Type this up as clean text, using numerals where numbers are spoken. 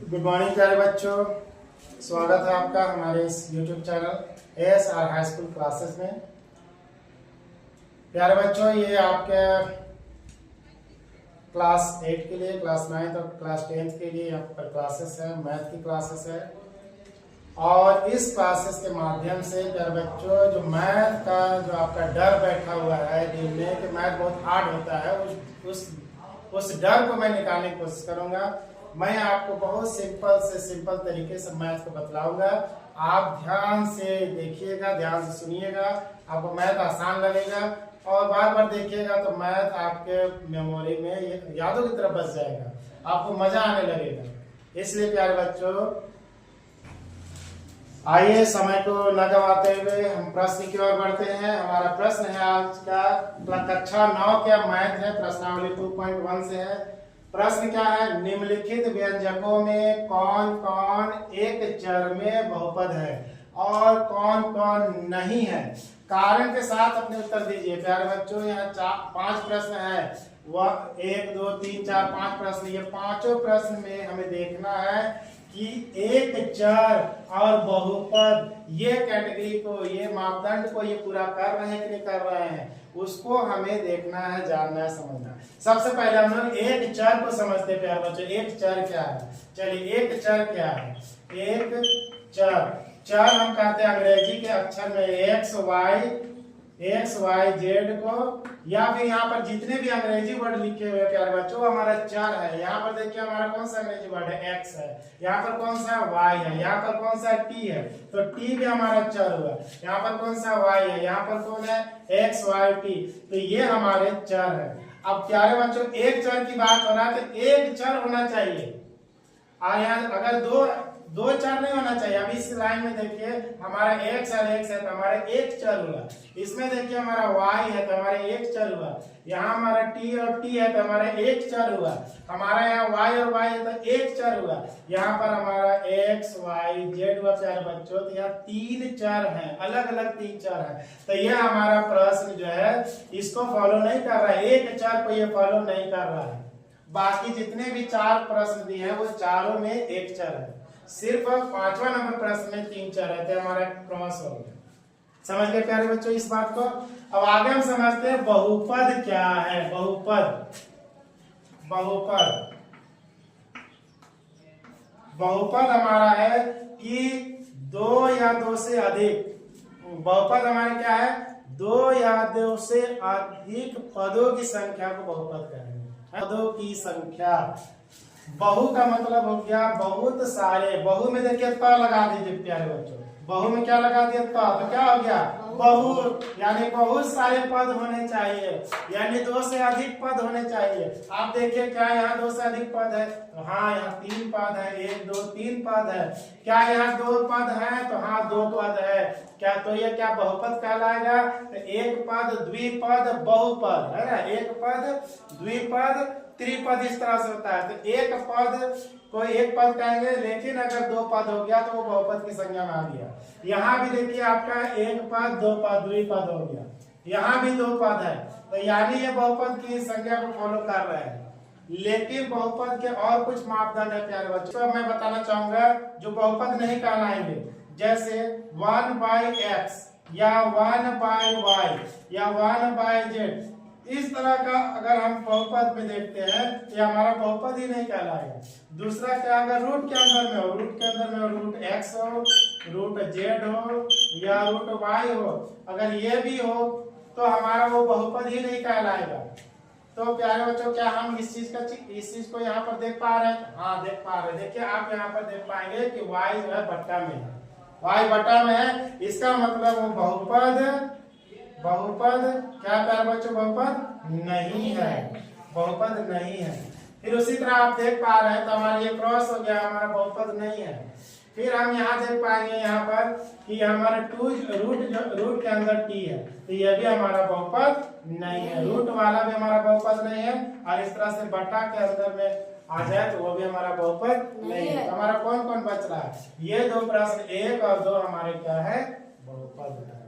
Good morning प्यारे बच्चों, स्वागत है आपका हमारे इस YouTube channel ASR high school classes में। प्यारे बच्चों, ये आपके क्लास 8 के लिए, क्लास 9 और क्लास 10 के लिए यहाँ पर क्लासेस है, मैथ की क्लासेस है। और इस क्लासेस के माध्यम से प्यारे बच्चों, जो मैथ का जो आपका डर बैठा हुआ है दिल में कि मैथ बहुत हार्ड होता है, उस डर को मैं निकालने की कोशिश करूंगा। मैं आपको बहुत सिंपल से सिंपल तरीके से मैथ को बतलाऊंगा। आप ध्यान से देखिएगा, ध्यान से सुनिएगा, आपको मैथ आसान लगेगा और बार बार देखिएगा तो मैथ आपके मेमोरी में यादों की तरफ बस जाएगा, आपको मजा आने लगेगा। इसलिए प्यारे बच्चों, आइए समय को न गवाते हुए हम प्रश्न की ओर बढ़ते हैं। हमारा प्रश्न है आज का कक्षा 9 का मैथ है, प्रश्नावली 2.1 से है। प्रश्न क्या है? निम्नलिखित व्यंजकों में कौन कौन एक चर में बहुपद है और कौन कौन नहीं है? कारण के साथ अपने उत्तर दीजिए। प्यारे बच्चों, यहाँ 5 प्रश्न है, वह 1 2 3 4 5 प्रश्न। ये पांचों प्रश्न में हमें देखना है कि एक चर और बहुपद ये कैटेगरी को, ये मापदंड को ये पूरा कर रहे हैं कि नहीं कर रहे हैं, उसको हमें देखना है, जानना है, समझना है। सबसे पहले हम लोग एक चर को समझते हैं। प्यारे बच्चों, एक चर क्या है? चलिए, एक चर क्या है? एक चर हम कहते हैं अंग्रेजी के अक्षर में एक्स वाई जेड को, या फिर यहाँ पर जितने भी अंग्रेजी वर्ड लिखे हुए प्यारे बच्चों हमारा चर है। यहाँ पर देखिए हमारा कौन सा अंग्रेजी वर्ड है? एक्स है। यहाँ पर कौन सा वाई है? यहाँ पर कौन सा टी है? तो टी भी हमारा चर हुआ। यहाँ पर कौन सा वाई है? यहाँ पर कौन है? X Y T. तो ये हमारे चर है। अब प्यारे बच्चों, एक चर की बात हो रहा है तो एक चर होना चाहिए, और यहाँ अगर दो चर नहीं होना चाहिए। अब इस लाइन में देखिए हमारा एक्स और एक्स है तो हमारा एक चर हुआ। इसमें देखिए हमारा वाई है तो हमारा एक चर हुआ। यहाँ हमारा टी और टी है तो हमारा एक चर हुआ। हमारा यहाँ वाई और वाई है तो एक चर हुआ। यहाँ पर हमारा एक्स वाई जेड हुआ प्यारे बच्चों। तो यहाँ 3 चर हैं, अलग अलग 3 चर हैं। तो यह हमारा प्रश्न जो है इसको फॉलो नहीं कर रहा है, एक चर को ये फॉलो नहीं कर रहा है। बाकी जितने भी 4 प्रश्न दिए हैं वो चारों में एक चर है। सिर्फ 5वां नंबर प्रश्न में 3 चर रहते हैं, हमारा क्रॉस हो गया। समझ गए प्यारे बच्चों इस बात को? अब आगे हम समझते हैं बहुपद क्या है। बहुपद हमारा है कि 2 या 2 से अधिक। बहुपद हमारे क्या है? 2 या 2 से अधिक पदों की संख्या को बहुपद कहेंगे। पदों की संख्या। बहु का मतलब हो गया बहुत सारे। बहु में देखिए त लगा दीजिए प्यारे बच्चों। बहु में क्या लगा दिया? त। तो क्या हो गया? बहु, यानी बहुत सारे पद होने चाहिए, यानी 2 से अधिक पद होने चाहिए। आप देखिए क्या यहाँ 2 से अधिक पद है? तो हाँ, यहाँ 3 पद है। 1 2 3 पद है। क्या यहाँ 2 पद है? तो हाँ 2 पद है। क्या तो ये क्या बहुपद कहलाएगा? तो एक पद द्विपद बहुपद है ना। एक पद द्विपद त्रिपद इस तरह से होता है। तो एक पद को एक पद कहेंगे, लेकिन अगर 2 पद हो गया तो वो बहुपद की संज्ञा में आ गया। यहाँ भी देखिए आपका एक पद 2 पद द्विपद हो गया। यहाँ भी 2 पद है, तो यानी ये बहुपद की संज्ञा को फॉलो कर रहे हैं। लेकिन बहुपद के और कुछ मापदंड है प्यारे बच्चों, तो मैं बताना चाहूंगा जो बहुपद नहीं कहलाएंगे। जैसे 1/x या 1/y या 1/z, इस तरह का अगर हम बहुपद में देखते हैं तो हमारा बहुपद ही नहीं कहलाएगा। दूसरा क्या, अगर रूट के अंदर में हो, रूट के अंदर में हो, रूट x हो, रूट z हो या रूट y हो, अगर ये भी हो तो हमारा वो बहुपद ही नहीं कहलाएगा। तो प्यारे बच्चों, क्या हम इस चीज को यहाँ पर देख पा रहे हैं? हाँ देख पा रहे हैं। देखिए आप यहाँ पर देख पाएंगे कि y जो है बट्टा में है, y बट्टा में है। इसका मतलब वो बहुपद क्या प्यारे बच्चों? बहुपद नहीं है, बहुपद नहीं है। फिर उसी तरह आप देख पा रहे हैं तो हमारा ये क्रॉस हो गया, हमारा बहुपद नहीं है। फिर हम यहाँ देख पाएंगे यहाँ पर कि हमारा रूट के अंदर टी है, तो ये भी हमारा बहुपद नहीं है। रूट वाला भी हमारा बहुपद नहीं है। और इस तरह से बट्टा के अंदर में आ जाए तो वो भी हमारा बहुपद नहीं है। तो हमारा कौन कौन बच रहा है? ये 2 प्रश्न 1 और 2 हमारे क्या है? बहुपद है।